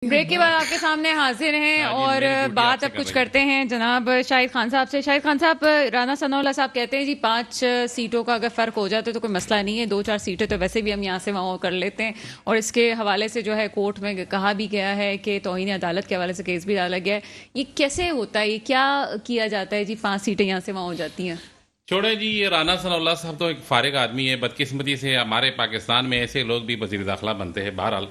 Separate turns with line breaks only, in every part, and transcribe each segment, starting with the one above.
Break کے بعد آپ کے سامنے حاضر ہیں اور بات اب کچھ کرتے ہیں جناب شاہد خان صاحب سے. شاہد خان صاحب, رانا ثناء اللہ صاحب کہتے ہیں جی 5 سیٹوں کا اگر فرق ہو جاتا تو کوئی مسئلہ نہیں ہے, 2-4 سیٹیں تو ویسے بھی ہم یہاں سے وہاں کر لیتے ہیں, اور اس کے حوالے سے جو ہے کورٹ میں کہا بھی گیا ہے کہ توہین عدالت کے حوالے سے کیس بھی ڈالا گیا ہے. یہ کیسے ہوتا ہے, یہ کیا کیا جاتا ہے جی 5 سیٹیں یہاں سے وہاں ہو جاتی ہیں؟
چھوڑے جی, یہ رانا ثناء اللہ صاحب تو ایک فارغ آدمی ہے. بدقسمتی سے ہمارے پاکستان میں ایسے لوگ بھی وزیر داخلہ بنتے ہیں. بہرحال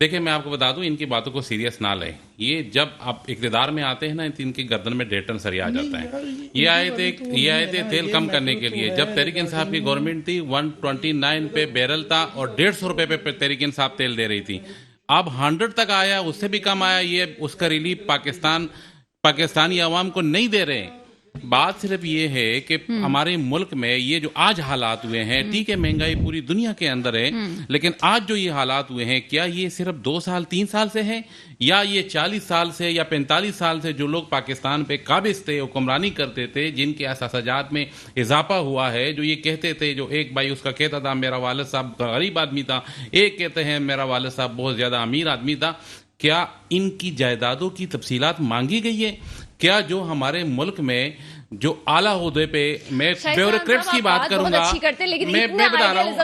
دیکھیں, میں آپ کو بتا دوں, ان کی باتوں کو سیریس نہ لیں. یہ جب آپ اقتدار میں آتے ہیں نا تو ان کی گردن میں 1.5 ٹن سریا آ جاتا ہے. یہ آئے تھے تیل کم کرنے کے لیے. جب تحریک انصاف کی گورنمنٹ تھی 129 پہ بیرل تھا اور 150 روپے پہ تحریک انصاف تیل دے رہی تھی. اب 100 تک آیا, اس سے بھی کم آیا. یہ اس کا ریلیف پاکستانی عوام کو نہیں دے رہے. بات صرف یہ ہے کہ ہمارے ملک میں یہ جو آج حالات ہوئے ہیں, ٹھیک ہے مہنگائی پوری دنیا کے اندر ہے, لیکن آج جو یہ حالات ہوئے ہیں, کیا یہ صرف 2 سال 3 سال سے ہے, یا یہ 40 سال سے یا 45 سال سے جو لوگ پاکستان پہ قابض تھے, حکمرانی کرتے تھے, جن کے احساسات میں اضافہ ہوا ہے, جو یہ کہتے تھے, جو ایک بھائی اس کا کہتا تھا میرا والد صاحب غریب آدمی تھا, ایک کہتے ہیں میرا والد صاحب بہت زیادہ امیر آدمی تھا. کیا ان کی جائیدادوں کی تفصیلات مانگی گئی ہے؟ کیا جو ہمارے ملک میں جو اعلیٰ عہدے پہ, میں بیوروکریٹس کی بات کروں گا, میں بتا رہا ہوں,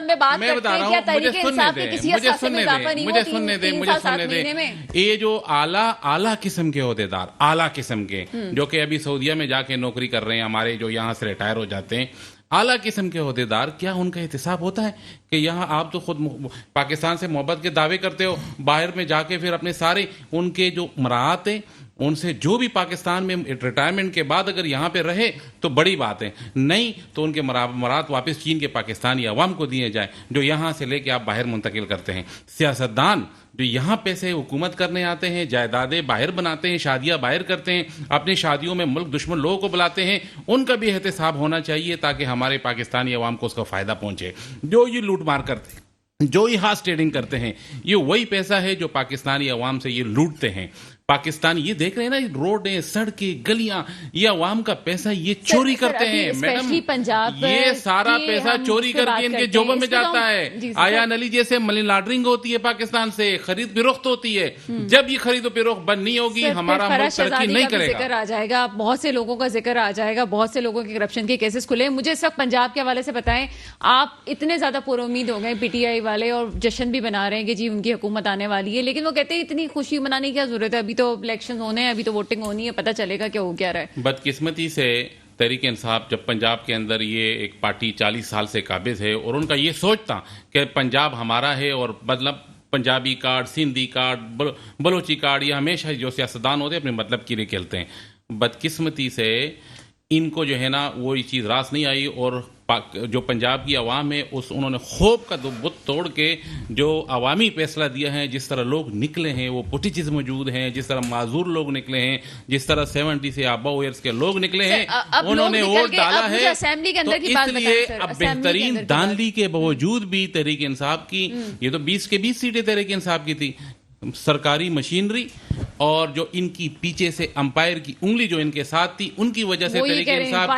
مجھے سننے دیں. یہ جو اعلیٰ قسم کے عہدیدار, اعلیٰ قسم کے, جو کہ ابھی سعودیہ میں جا کے نوکری کر رہے ہیں, ہمارے جو یہاں سے ریٹائر ہو جاتے ہیں, اعلیٰ قسم کے عہدیدار, کیا ان کا احتساب ہوتا ہے کہ یہاں آپ تو خود پاکستان سے محبت کے دعوے کرتے ہو, باہر میں جا کے پھر اپنے سارے ان کے جو مراعات ہیں ان سے, جو بھی پاکستان میں ریٹائرمنٹ کے بعد اگر یہاں پہ رہے تو بڑی بات ہے, نہیں تو ان کے مراعات واپس چین کے پاکستانی عوام کو دیے جائیں جو یہاں سے لے کے آپ باہر منتقل کرتے ہیں. سیاستدان جو یہاں پیسے حکومت کرنے آتے ہیں, جائیدادیں باہر بناتے ہیں, شادیاں باہر کرتے ہیں, اپنی شادیوں میں ملک دشمن لوگوں کو بلاتے ہیں, ان کا بھی احتساب ہونا چاہیے تاکہ ہمارے پاکستانی عوام کو اس کا فائدہ پہنچے. جو یہ لوٹ مار کرتے ہیں, جو یہ ہارس ٹریڈنگ کرتے ہیں, یہ وہی پیسہ ہے جو پاکستانی عوام سے یہ لوٹتے ہیں. پاکستان یہ دیکھ رہے ہیں نا, روڈیں, سڑکیں, گلیاں, یہ عوام کا پیسہ یہ چوری کرتے ہیں. میڈم, یہ سارا پیسہ چوری کر کے ان کے جوبوں میں جاتا ہے. آیان علی جیسے منی لانڈرنگ ہوتی ہے پاکستان سے, خرید فروخت ہوتی ہے. جب یہ خرید و فروخت بند نہیں ہوگی, ہمارا ملک ترقی نہیں کرے گا.
ذکر آ جائے گا, بہت سے لوگوں کا ذکر آ جائے گا, بہت سے لوگوں کے کرپشن کے کیسز کھلے. مجھے اس وقت پنجاب کے حوالے سے بتائیں, آپ اتنے زیادہ پر امید ہو گئے پی ٹی آئی والے, اور جشن بھی بنا رہے ہیں کہ جی ان کی حکومت آنے والی ہے, لیکن وہ کہتے ہیں اتنی خوشی منانے کی کیا ضرورت ہے, ابھی تو الیکشن ہونے ہیں, ابھی تو ووٹنگ ہونی ہے, پتہ چلے گا کہ ہو کیا رہا ہے.
بدقسمتی سے تحریک انصاف جب پنجاب کے اندر یہ ایک پارٹی 40 سال سے قابض ہے, اور ان کا یہ سوچ تھا کہ پنجاب ہمارا ہے, اور مطلب Punjabi card, Sindhi card, Balochi card, یہ ہمیشہ جو سیاستدان ہوتے ہیں اپنے مطلب کے لیے کھیلتے ہیں. بدقسمتی سے ان کو جو ہے نا وہ یہ چیز راس نہیں آئی, اور جو پنجاب کی عوام ہے انہوں نے خوب کا بت توڑ کے جو عوامی فیصلہ دیا ہے, جس طرح لوگ نکلے ہیں, وہ پوٹیچز موجود ہیں, جس طرح معذور لوگ نکلے ہیں, جس طرح 70 سے ابو ایئرس کے لوگ نکلے ہیں, انہوں نے ووٹ ڈالا ہے. تو اس لیے اب بہترین دانلی کے باوجود بھی تحریک انصاف کی, یہ تو 20 کے 20 سیٹیں تحریک انصاف کی تھی, سرکاری مشینری اور جو ان کی پیچھے سے امپائر کی انگلی جو ان کے ساتھ تھی, ان کی وجہ سے تحریک انصاف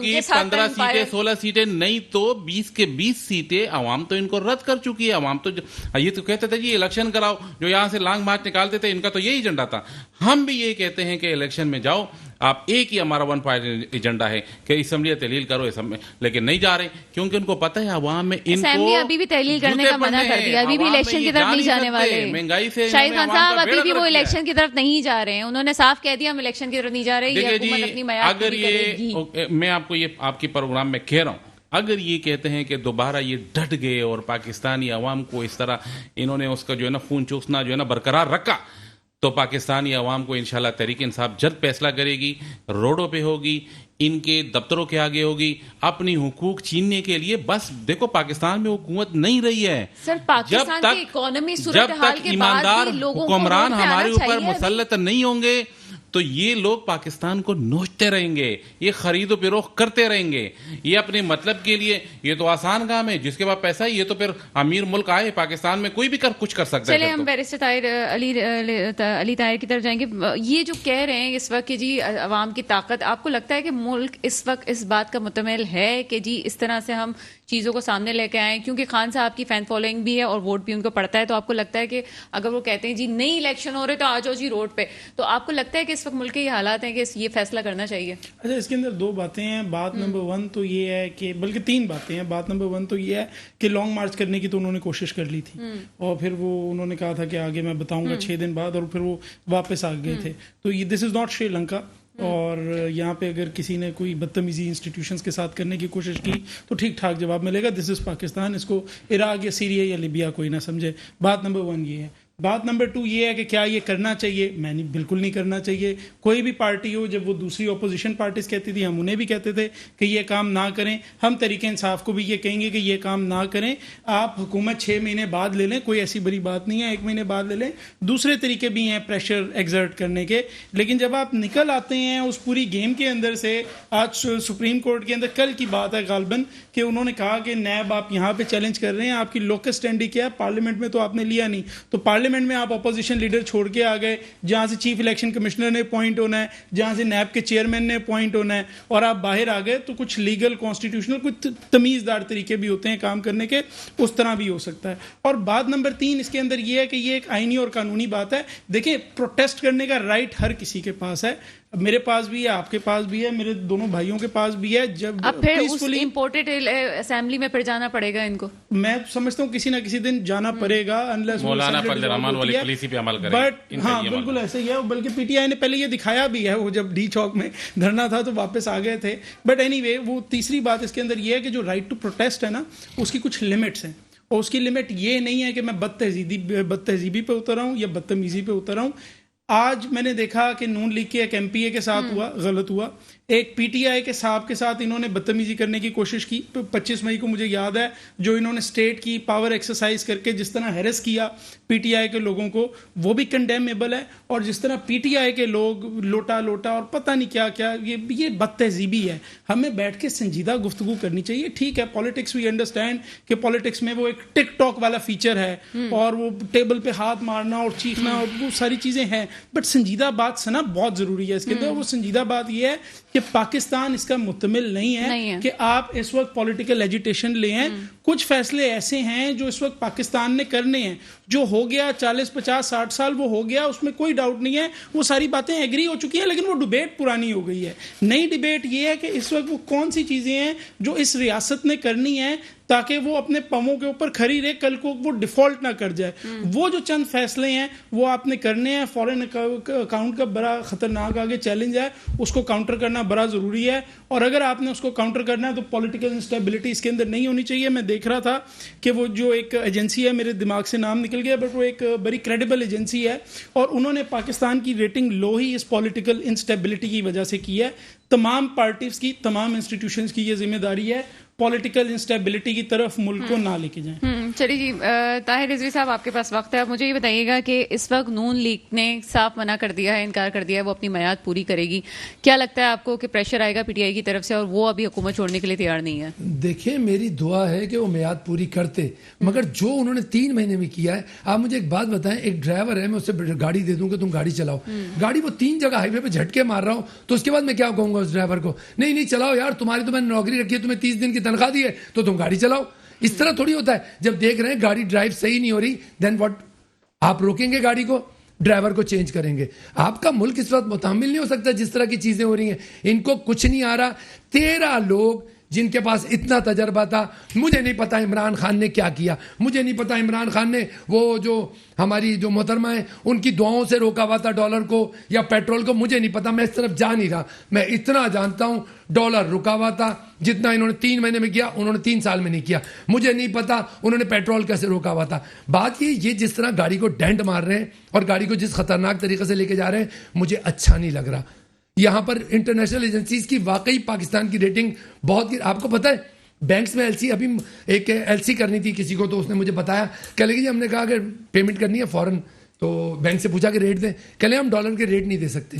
کی 15 سیٹیں 16 سیٹیں نہیں تو 20 کے 20 سیٹیں عوام تو ان کو رد کر چکی ہے. عوام تو یہ تو کہتے تھے جی الیکشن کراؤ, جو یہاں سے لانگ مارچ نکالتے تھے, ان کا تو یہی ایجنڈا تھا. ہم بھی یہ کہتے ہیں کہ الیکشن میں جاؤ, آپ ایک ہی ہمارا 1 پوائنٹ ایجنڈا ہے کہ اسمبلی تحلیل کرو, لیکن نہیں جا رہے, کیونکہ ان کو پتہ ہے عوام میں ان کو
ابھی بھی تحلیل کرنے کا منع کر دیا, ابھی بھی الیکشن کی طرف نہیں جانے والے.
مہنگائی سے
شاہد خان صاحب ابھی بھی وہ الیکشن کی طرف نہیں جا رہے ہیں, انہوں نے صاف کہہ دیا ہم الیکشن کی طرف نہیں جا رہے. یہ حکومت اپنی معیار پوری کرے گی.
میں آپ کو یہ آپ کی پروگرام میں کہہ رہا ہوں, اگر یہ کہتے ہیں کہ دوبارہ یہ ڈٹ گئے اور پاکستانی عوام کو اس طرح انہوں نے اس کا جو ہے نا خون چوسنا جو ہے نا برقرار رکھا, تو پاکستانی عوام کو انشاءاللہ تحریک انصاف جلد فیصلہ کرے گی, روڈوں پہ ہوگی, ان کے دفتروں کے آگے ہوگی, اپنی حقوق چھیننے کے لیے. بس دیکھو پاکستان میں حکومت نہیں رہی ہے, جب تک ایماندار حکمران ہمارے اوپر مسلط نہیں ہوں گے تو یہ لوگ پاکستان کو نوچتے رہیں گے, یہ خرید و فروخت کرتے رہیں گے, یہ اپنے مطلب کے لیے. یہ تو آسان کام ہے, جس کے بعد پیسہ یہ تو پھر امیر ملک آئے, پاکستان میں کوئی بھی کچھ کر سکتا ہے.
چلے ہم بیرسٹر طاہر علی طاہر کی طرف جائیں گے. یہ جو کہہ رہے ہیں اس وقت کہ جی عوام کی طاقت, آپ کو لگتا ہے کہ ملک اس وقت اس بات کا متمل ہے کہ جی اس طرح سے ہم چیزوں کو سامنے لے کے آئیں؟ کیونکہ خان صاحب کی فین فالوئنگ بھی ہے اور ووٹ بھی ان کو پڑتا ہے، تو آپ کو لگتا ہے کہ اگر وہ کہتے ہیں جی نئی الیکشن ہو رہے تو آ جاؤ جی روڈ پہ، تو آپ کو لگتا ہے کہ اس وقت ملک کے یہ حالات ہیں کہ یہ فیصلہ کرنا چاہیے؟
اچھا، اس کے اندر دو باتیں ہیں. بات نمبر 1 تو یہ ہے کہ بلکہ 3 باتیں ہیں. بات نمبر 1 تو یہ ہے کہ لانگ مارچ کرنے کی تو انہوں نے کوشش کر لی تھی، اور پھر وہ انہوں نے کہا تھا کہ آگے میں بتاؤں گا 6 دن بعد، اور پھر وہ واپس آ گئے تھے. تو یہ دس از ناٹ شری لنکا. اور یہاں پہ اگر کسی نے کوئی بدتمیزی انسٹیٹیوشنز کے ساتھ کرنے کی کوشش کی تو ٹھیک ٹھاک جواب ملے گا. دس از پاکستان. اس کو عراق یا سیریا یا لیبیا کوئی نہ سمجھے. بات نمبر 1 یہ ہے. بات نمبر 2 یہ ہے کہ کیا یہ کرنا چاہیے؟ میں نہیں، بالکل نہیں کرنا چاہیے. کوئی بھی پارٹی ہو، جب وہ دوسری اپوزیشن پارٹیز کہتی تھی ہم انہیں بھی کہتے تھے کہ یہ کام نہ کریں. ہم تحریک انصاف کو بھی یہ کہیں گے کہ یہ کام نہ کریں. آپ حکومت 6 مہینے بعد لے لیں، کوئی ایسی بڑی بات نہیں ہے. 1 مہینے بعد لے لیں. دوسرے طریقے بھی ہیں پریشر ایگزرٹ کرنے کے. لیکن جب آپ نکل آتے ہیں اس پوری گیم کے اندر سے، آج سپریم کورٹ کے اندر کل کی بات ہے غالباً کہ انہوں نے کہا کہ نیب آپ یہاں پہ چیلنج کر رہے ہیں، آپ کی لوکس اسٹینڈنگ کیا ہے؟ پارلیمنٹ میں تو آپ نے لیا نہیں. تو پارلیمنٹ میں آپ اپوزیشن لیڈر چھوڑ کے آ گئے، جہاں سے چیف الیکشن کمشنر نے اپوائنٹ ہونا ہے، جہاں سے نیب کے چیئرمین نے اپوائنٹ ہونا ہے، اور آپ باہر آ گئے. تو کچھ لیگل کانسٹیٹیوشنل کچھ تمیزدار طریقے بھی ہوتے ہیں کام کرنے کے، اس طرح بھی ہو سکتا ہے. اور بات نمبر 3 اس کے اندر یہ ہے کہ یہ ایک آئینی اور قانونی بات ہے. دیکھیں، پروٹیسٹ کرنے کا رائٹ ہر کسی کے پاس ہے. میرے پاس بھی ہے، آپ کے پاس بھی ہے، میرے دونوں بھائیوں کے پاس بھی ہے. جب
اب پھر اس امپورٹڈ اسمبلی میں پھر جانا پڑے گا ان کو.
میں سمجھتا ہوں کسی نہ کسی دن جانا پڑے گا،
مولانا فضل الرحمان والی پالیسی پہ عمل کریں.
بٹ ہاں بالکل ایسا ہی ہے. بلکہ پی ٹی آئی نے پہلے یہ دکھایا بھی ہے، وہ جب ڈی چوک میں دھرنا تھا تو واپس آ گئے تھے. بٹ اینی وے، وہ تیسری بات اس کے اندر یہ ہے کہ جو رائٹ ٹو پروٹیسٹ ہے نا، اس کی کچھ لمٹس ہیں. اور اس کی لمٹ یہ نہیں ہے کہ میں بدتہذیبی پہ اتر رہا ہوں یا بدتمیزی پہ اتر رہا ہوں. آج میں نے دیکھا کہ نون لیگ کے ایک ایم پی اے کے ساتھ ہوا، غلط ہوا. ایک پی ٹی آئی کے صاحب کے ساتھ انہوں نے بدتمیزی کرنے کی کوشش کی. 25 مئی کو مجھے یاد ہے جو انہوں نے اسٹیٹ کی پاور ایکسرسائز کر کے جس طرح ہیرس کیا پی ٹی آئی کے لوگوں کو، وہ بھی کنڈیمیبل ہے. اور جس طرح پی ٹی آئی کے لوگ لوٹا اور پتہ نہیں کیا کیا، یہ بد تہذیبی ہے. ہمیں بیٹھ کے سنجیدہ گفتگو کرنی چاہیے. ٹھیک ہے، پالیٹکس وی انڈرسٹینڈ کہ پالیٹکس میں وہ ایک ٹک ٹاک والا فیچر ہے، اور وہ ٹیبل پہ ہاتھ مارنا اور چیخنا اور وہ ساری چیزیں ہیں. بٹ سنجیدہ بات سنا بہت ضروری ہے اس کے اندر. وہ سنجیدہ بات یہ ہے کہ پاکستان اس کا متمل نہیں ہے کہ آپ اس وقت پولیٹیکل ایجیٹیشن لے ہیں. کچھ فیصلے ایسے ہیں جو اس وقت پاکستان نے کرنے ہیں. جو ہو گیا 40 50 60 سال وہ ہو گیا، اس میں کوئی ڈاؤٹ نہیں ہے. وہ ساری باتیں ایگری ہو چکی ہیں، لیکن وہ ڈیبیٹ پرانی ہو گئی ہے. نئی ڈیبیٹ یہ ہے کہ اس وقت وہ کون سی چیزیں ہیں جو اس ریاست نے کرنی ہے تاکہ وہ اپنے پاؤں کے اوپر کھڑی رہے، کل کو وہ ڈیفالٹ نہ کر جائے. وہ جو چند فیصلے ہیں وہ آپ نے کرنے ہیں. فورن اکاؤنٹ کا بڑا خطرناک آگے چیلنج ہے، اس کو کاؤنٹر کرنا بڑا ضروری ہے. اور اگر آپ نے اس کو کاؤنٹر کرنا ہے تو پولیٹیکل انسٹیبلٹی اس کے اندر نہیں ہونی چاہیے. میں دیکھ رہا تھا کہ وہ جو ایک ایجنسی ہے، میرے دماغ سے نام نکل گیا، بٹ وہ ایک بڑی کریڈیبل ایجنسی ہے، اور انہوں نے پاکستان کی ریٹنگ لو ہی اس پولیٹیکل انسٹیبلٹی کی وجہ سے کی ہے. تمام پارٹیز کی، تمام انسٹیٹیوشنز کی یہ ذمہ داری ہے پولیٹیکل انسٹیبلٹی کی طرف ملک کو نہ لے کے جائیں.
چلیے جی، طاہر رضوی صاحب آپ کے پاس وقت ہے. مجھے یہ بتائیے گا کہ اس وقت نون لیگ نے صاف منع کر دیا ہے، انکار کر دیا ہے وہ اپنی میعاد پوری کرے گی. کیا لگتا ہے آپ کو کہ پریشر آئے گا پی ٹی آئی کی طرف سے اور وہ ابھی حکومت چھوڑنے کے لیے تیار نہیں ہے؟
دیکھیں، میری دعا ہے کہ وہ میعاد پوری کرتے، مگر جو انہوں نے 3 مہینے میں کیا ہے. آپ مجھے ایک بات بتائیں، ایک ڈرائیور ہے، میں اسے گاڑی دے دوں کہ تم گاڑی چلاؤ، گاڑی وہ 3 جگہ ہائی وے پہ جھٹکے مار رہا ہوں، تو اس کے بعد میں کیا کہوں گا اس ڈرائیور کو؟ نہیں چلاؤ یار، تمہاری تو میں نے نوکری رکھی ہے، تمہیں 30 دن کی تنخواہ دی ہے تو تم گاڑی چلاؤ. اس طرح تھوڑی ہوتا ہے. جب دیکھ رہے ہیں گاڑی ڈرائیو صحیح نہیں ہو رہی، دین واٹ؟ آپ روکیں گے گاڑی کو، ڈرائیور کو چینج کریں گے. آپ کا ملک اس وقت متحمل نہیں ہو سکتا جس طرح کی چیزیں ہو رہی ہیں. ان کو کچھ نہیں آ رہا. 13 لوگ جن کے پاس اتنا تجربہ تھا. مجھے نہیں پتا عمران خان نے کیا کیا، مجھے نہیں پتا عمران خان نے وہ جو ہماری جو محترمہ ہیں ان کی دعاؤں سے روکا ہوا تھا ڈالر کو یا پیٹرول کو، مجھے نہیں پتا. میں اس طرف جا نہیں رہا. میں اتنا جانتا ہوں ڈالر رکا ہوا تھا جتنا انہوں نے 3 مہینے میں کیا انہوں نے 3 سال میں نہیں کیا. مجھے نہیں پتا انہوں نے پیٹرول کیسے روکا ہوا تھا. بات یہ جس طرح گاڑی کو ڈینٹ مار رہے ہیں اور گاڑی کو جس خطرناک طریقے سے لے کے جا رہے ہیں، مجھے اچھا نہیں لگ رہا. یہاں پر انٹرنیشنل ایجنسیز کی واقعی پاکستان کی ریٹنگ بہت، آپ کو پتہ ہے بینکس میں ایل سی، ابھی ایک ایل سی کرنی تھی کسی کو، تو اس نے مجھے بتایا، کہہ لے جی ہم نے کہا کہ پیمنٹ کرنی ہے فوراً، تو بینک سے پوچھا کہ ریٹ دیں، کہہ لیں ہم ڈالر کے ریٹ نہیں دے سکتے.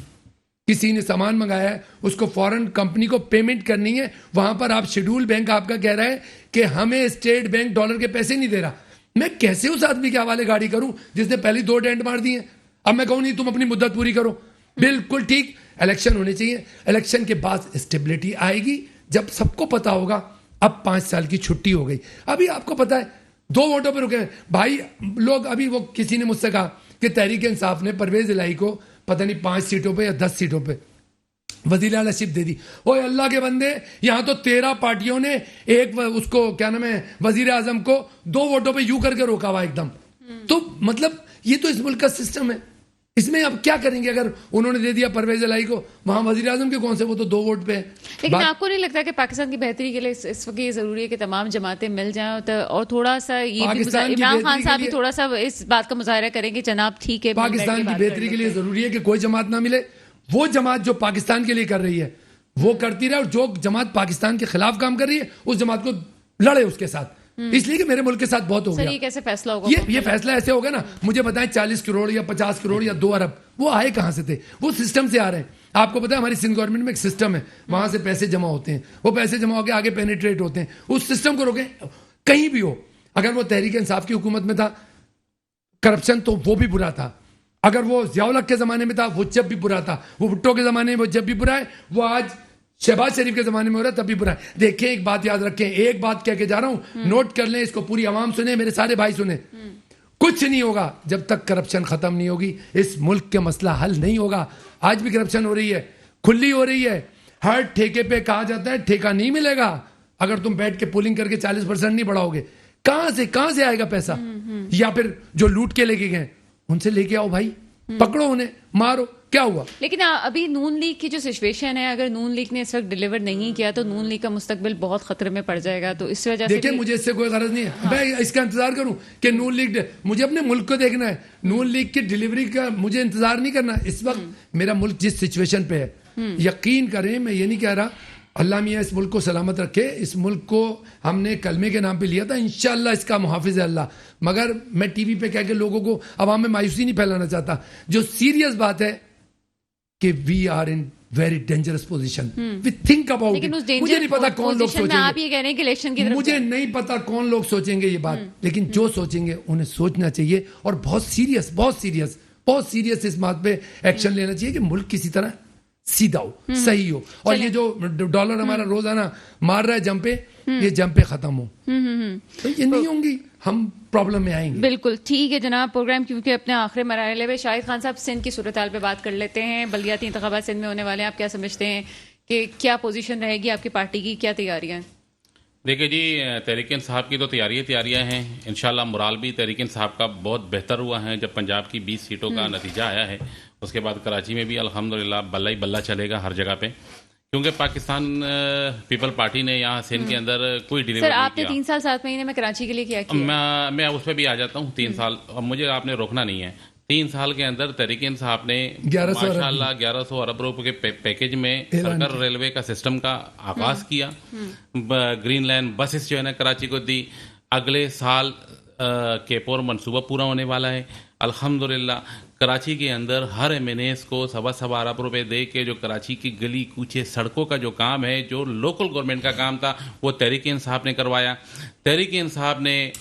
کسی نے سامان منگایا ہے، اس کو فوراً کمپنی کو پیمنٹ کرنی ہے، وہاں پر آپ شیڈول بینک آپ کا کہہ رہا ہے کہ ہمیں اسٹیٹ بینک ڈالر کے پیسے نہیں دے رہا. میں کیسے اس آدمی کے حوالے گاڑی کروں جس نے پہلی 2 ڈینٹ مار دی ہیں؟ اب میں کہوں نہیں تم اپنی مدت پوری کرو. بالکل ٹھیک. الیکشن ہونے چاہیے، الیکشن کے بعد اسٹیبلٹی آئے گی جب سب کو پتا ہوگا اب 5 سال کی چھٹی ہو گئی. ابھی آپ کو پتا ہے 2 ووٹوں پہ رکے ہیں بھائی لوگ. ابھی وہ کسی نے مجھ سے کہا کہ تحریک انصاف نے پرویز الہی کو پتہ نہیں 5 سیٹوں پہ یا 10 سیٹوں پہ وزیر اعلیٰ شپ دے دی. اوے اللہ کے بندے, یہاں تو 13 پارٹیوں نے ایک اس کو کیا نام ہے وزیر اعظم کو 2 ووٹوں پہ یوں کر کے روکا ہوا ایک دم. تو مطلب یہ تو اس ملک کا سسٹم ہے. اس میں اب کیا کریں گے اگر انہوں نے دے دیا پرویز الہی کو, وہاں وزیر اعظم کے کون سے, وہ تو 2 ووٹ پہ ہے.
لیکن آپ کو نہیں لگتا کہ پاکستان کی بہتری کے لیے اس وقت یہ ضروری ہے کہ تمام جماعتیں مل جائیں اور تھوڑا سا یہ عمران خان صاحب بھی تھوڑا سا اس بات کا مظاہرہ کریں کہ جناب ٹھیک ہے
پاکستان کی بہتری کے لیے ضروری ہے کہ کوئی جماعت نہ ملے. وہ جماعت جو پاکستان کے لیے کر رہی ہے وہ کرتی رہے, اور جو جماعت پاکستان کے خلاف کام کر رہی ہے اس جماعت کو لڑے اس کے ساتھ. اس لیے کہ میرے ملک کے ساتھ بہت ہو گیا.
یہ کیسے فیصلہ ہوگا؟
یہ فیصلہ ایسے ہوگا نا, مجھے بتائیں 40 کروڑ یا 50 کروڑ یا 2 ارب وہ آئے کہاں سے تھے؟ وہ سسٹم سے آ رہے ہیں. آپ کو پتا ہے ہماری سندھ گورنمنٹ میں ایک سسٹم ہے, وہاں سے پیسے جمع ہوتے ہیں, وہ پیسے جمع ہو کے آگے پینیٹریٹ ہوتے ہیں. اس سسٹم کو روکیں کہیں بھی ہو. اگر وہ تحریک انصاف کی حکومت میں تھا کرپشن تو وہ بھی برا تھا, اگر وہ ضیاء الحق کے زمانے میں تھا وہ جب بھی برا تھا, وہ بھٹو کے زمانے میں وہ جب بھی برا ہے, وہ آج شہباز شریف کے زمانے میں ہو رہا ہے تب بھی برا ہے. دیکھیں ایک بات یاد رکھیں, ایک بات کہہ کے جا رہا ہوں, نوٹ کر لیں اس کو, پوری عوام سنیں, میرے سارے بھائی سنیں. کچھ نہیں ہوگا جب تک کرپشن ختم نہیں ہوگی. اس ملک کے مسئلہ حل نہیں ہوگا. آج بھی کرپشن ہو رہی ہے, کھلی ہو رہی ہے. ہر ٹھیکے پہ کہا جاتا ہے ٹھیکہ نہیں ملے گا اگر تم بیٹھ کے پولنگ کر کے 40% نہیں بڑھاؤ گے. کہاں سے آئے گا پیسہ؟ یا پھر جو لوٹ کے لے کے گئے ان سے لے کے آؤ بھائی, پکڑو انہیں, مارو. کیا ہوا؟
لیکن ابھی نون لیگ کی جو سچویشن ہے, اگر نون لیگ نے اس وقت ڈیلیور نہیں کیا تو نون لیگ کا مستقبل بہت خطرے میں پڑ جائے گا. تو اس وجہ سے
دیکھیں مجھے اس سے کوئی غرض نہیں ہے, میں اس کا انتظار کروں کہ نون لیگ, مجھے اپنے ملک کو دیکھنا ہے. نون لیگ کی ڈیلیوری کا مجھے انتظار نہیں کرنا. اس وقت میرا ملک جس سچویشن پہ ہے, یقین کریں, میں یہ نہیں کہہ رہا اللہ میاں اس ملک کو سلامت رکھے. اس ملک کو ہم نے کلمے کے نام پہ لیا تھا, انشاءاللہ اس کا محافظ ہے اللہ. مگر میں ٹی وی پہ کہہ کے لوگوں کو عوام میں مایوسی نہیں پھیلانا چاہتا. جو سیریس بات ہے کہ we are in very dangerous position. We think about it. مجھے نہیں پتا کون لوگ سوچیں گے,
آپ یہ کہہ رہے ہیں کہ الیکشن کی طرف
مجھے نہیں پتا کون لوگ سوچیں گے یہ بات, لیکن جو سوچیں گے انہیں سوچنا چاہیے اور بہت سیریس اس بات پہ ایکشن لینا چاہیے کہ ملک کسی طرح سیدھا ہو, صحیح ہو. اور یہ جو ڈالر ہمارا روزانہ مار رہا ہے جمپے, یہ جمپے ختم ہو تو یہ نہیں ہوں گی, ہم پرابلم میں آئیں گے.
بالکل ٹھیک ہے جناب. پروگرام کیونکہ اپنے آخری مرحلے میں, شاہد خان صاحب سندھ کی صورتحال پہ بات کر لیتے ہیں. بلدیاتی انتخابات سندھ میں ہونے والے ہیں, آپ کیا سمجھتے ہیں کہ کیا پوزیشن رہے گی آپ کی پارٹی کی, کیا تیاریاں ہیں؟
دیکھیں جی, تحریک انصاف کی تو تیاریاں ہیں. انشاءاللہ مرال بھی تحریک انصاف کا بہت بہتر ہوا ہے جب پنجاب کی 20 سیٹوں کا نتیجہ آیا ہے. اس کے بعد کراچی میں بھی الحمدللہ بلہ ہی بلہ چلے گا ہر جگہ پہ, کیونکہ پاکستان پیپل پارٹی نے یہاں سندھ کے اندر کوئی ڈیلیور نہیں کیا.
آپ نے 3 سال 7 مہینے میں کراچی کے لیے کیا کیا؟
میں اس پہ بھی آ جاتا ہوں. 3 سال, اب مجھے آپ نے روکنا نہیں ہے. 3 سال کے اندر تحریک انصاف نے ماشاءاللہ 1100 ارب روپے کے پیکیج میں سرکر ریلوے کا سسٹم کا آغاز کیا. گرین لائن بسز جو ہے نا کراچی کو دی. اگلے سال کیپور منصوبہ پورا ہونے والا ہے. الحمدللہ کراچی کے اندر ہر ایم این ایس کو 1.25 ارب روپے دے کے جو کراچی کی گلی کوچے سڑکوں کا جو کام ہے, جو لوکل گورنمنٹ کا کام تھا, وہ تحریک انصاف نے کروایا. تحریک انصاف نے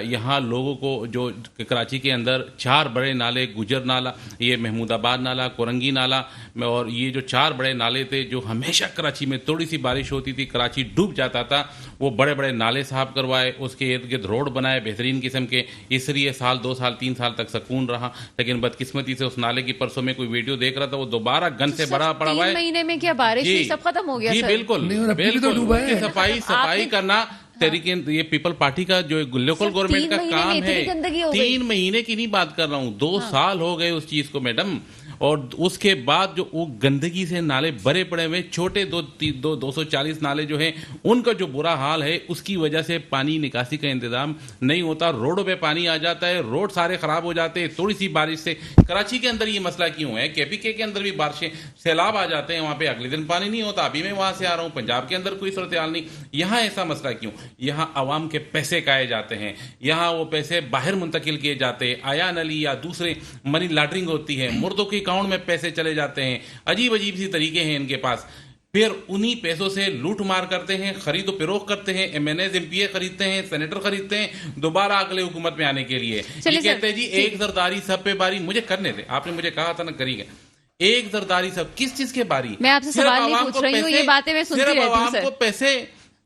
یہاں لوگوں کو جو کراچی کے اندر 4 بڑے نالے, گجر نالا, یہ محمود آباد نالا, کورنگی نالا, اور یہ جو 4 بڑے نالے تھے جو ہمیشہ کراچی میں تھوڑی سی بارش ہوتی تھی کراچی ڈوب جاتا تھا, وہ بڑے بڑے نالے صاف کروائے. اس کے ارد گرد روڈ بنائے بہترین قسم کے. اس لیے 1 2 سال 3 سال تک سکون رہا. لیکن بدقسمتی سے اس نالے کی پرسوں میں کوئی ویڈیو دیکھ رہا تھا, وہ دوبارہ گن سے بڑا پڑا ہوا ہے.
3 مہینے میں کیا بارش ہوئی, سب ختم ہو گیا.
جی بالکل, صفائی کرنا تحریک یہ پیپل پارٹی کا جو لوکل گورنمنٹ کا کام ہے. 3 مہینے کی نہیں بات کر رہا ہوں, 2 سال ہو گئے اس چیز کو میڈم. اور اس کے بعد جو وہ گندگی سے نالے بھرے پڑے ہوئے, چھوٹے 240 نالے جو ہیں ان کا جو برا حال ہے, اس کی وجہ سے پانی نکاسی کا انتظام نہیں ہوتا. روڈوں پہ پانی آ جاتا ہے, روڈ سارے خراب ہو جاتے ہیں تھوڑی سی بارش سے. کراچی کے اندر یہ مسئلہ کیوں ہے؟ کے پی کے اندر بھی بارشیں, سیلاب آ جاتے ہیں, وہاں پہ اگلے دن پانی نہیں ہوتا. ابھی میں وہاں سے آ رہا ہوں, پنجاب کے اندر کوئی صورتحال نہیں. یہاں ایسا مسئلہ کیوں؟ یہاں عوام کے پیسے کھائے جاتے ہیں, یہاں وہ پیسے باہر منتقل کیے جاتے ہیں, ایان علی یا دوسرے منی لانڈرنگ ہوتی ہے, مردوں کے اکاؤنٹ میں پیسے چلے جاتے ہیں, عجیب سی طریقے ہیں ان کے پاس. پھر انہی پیسوں سے لوٹ مار کرتے ہیں, خرید و فروخت کرتے ہیں, M N As M P A خریدتے ہیں, سینیٹر خریدتے ہیں دوبارہ اگلے حکومت میں آنے کے لیے. یہ کہتے ہیں جی ایک زرداری سب پہ باری. مجھے کرنے دے, آپ نے مجھے کہا تھا نا کری گے. ایک زرداری سب, کس چیز کے باری؟
میں آپ سے سوال نہیں پوچھ رہی ہوں, یہ باتیں میں سنتی رہتی ہوں.
عوام کو پیسے